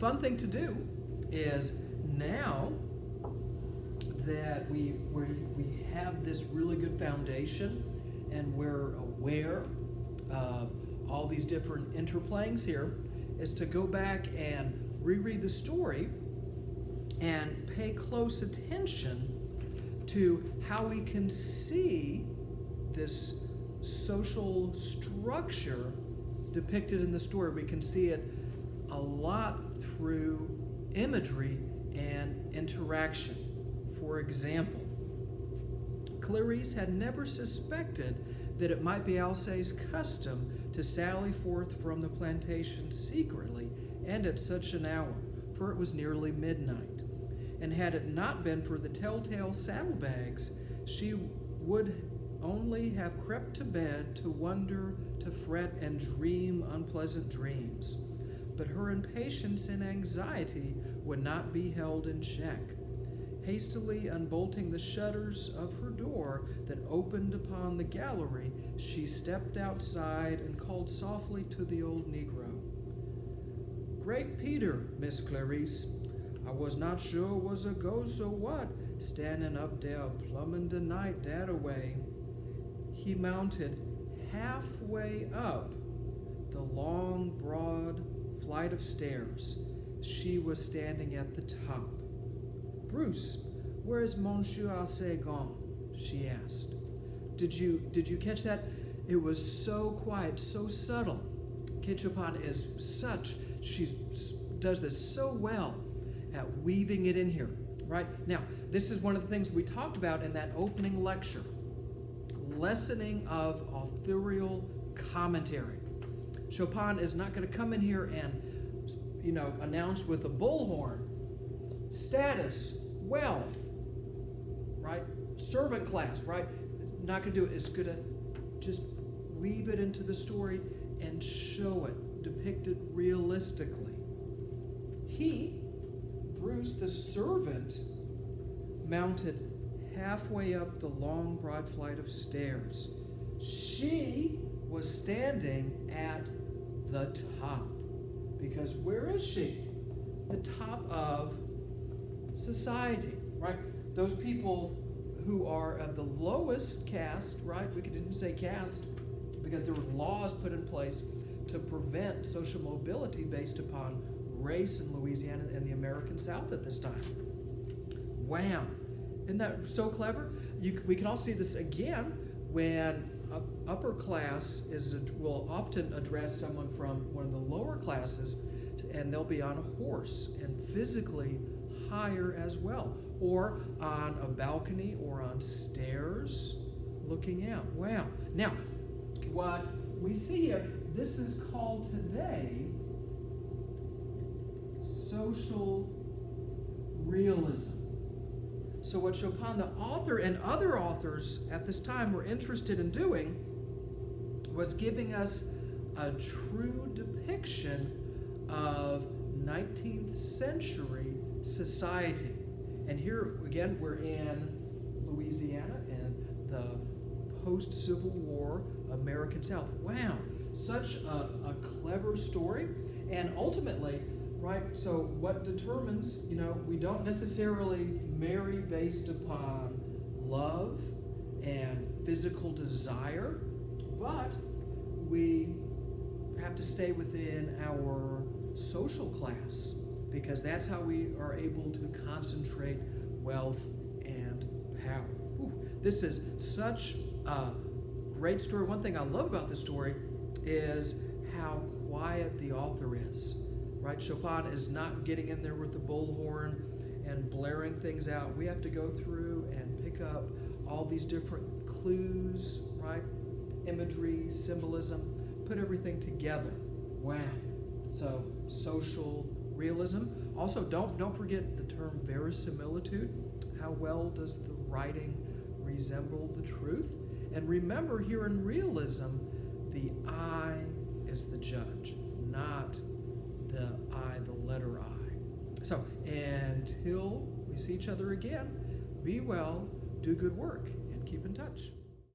fun thing to do is now that we have this really good foundation and we're aware of all these different interplayings here, is to go back and reread the story and pay close attention to how we can see this social structure depicted in the story. We can see it a lot through imagery and interaction. For example, Clarice had never suspected that it might be Alcée's custom to sally forth from the plantation secretly and at such an hour, for it was nearly midnight. And had it not been for the telltale saddlebags, she would only have crept to bed to wonder, to fret, and dream unpleasant dreams. But her impatience and anxiety would not be held in check. Hastily unbolting the shutters of her door that opened upon the gallery, she stepped outside and called softly to the old Negro. "Great Peter, Miss Clarice, I was not sure was a ghost or what, standing up there plumbing the night that away." He mounted halfway up the long, broad flight of stairs. She was standing at the top. "Bruce, where is Monsieur Alcée gone?" she asked. Did you catch that? It was so quiet, so subtle. Kate Chopin is such, she does this so well at weaving it in here, right? Now, this is one of the things we talked about in that opening lecture. Lessening of authorial commentary. Chopin is not going to come in here and, announce with a bullhorn status, wealth, right? Servant class, right? Not going to do it. It's going to just weave it into the story and show it, depict it realistically. He, Bruce, the servant, mounted halfway up the long, broad flight of stairs. She was standing at the top. Because where is she? The top of society, right? Those people who are at the lowest caste, right? We didn't say caste because there were laws put in place to prevent social mobility based upon race in Louisiana and the American South at this time. Wow. Isn't that so clever? We can all see this again when upper class will often address someone from one of the lower classes, and they'll be on a horse and physically higher as well, or on a balcony or on stairs looking out. Wow. Now, what we see here, this is called today social realism. So what Chopin, the author, and other authors at this time were interested in doing was giving us a true depiction of 19th century society. And here, again, we're in Louisiana and the post-Civil War American South. Wow, such a clever story. And ultimately, right, so what determines, we don't necessarily marry based upon love and physical desire, but we have to stay within our social class because that's how we are able to concentrate wealth and power. Ooh, this is such a great story. One thing I love about this story is how quiet the author is. Right? Chopin is not getting in there with the bullhorn and blaring things out. We have to go through and pick up all these different clues, right? Imagery, symbolism, put everything together. Wow. So, social realism. Also, don't forget the term verisimilitude. How well does the writing resemble the truth? And remember, here in realism, the I is the judge, not the I, the letter I. So, until we see each other again, be well, do good work, and keep in touch.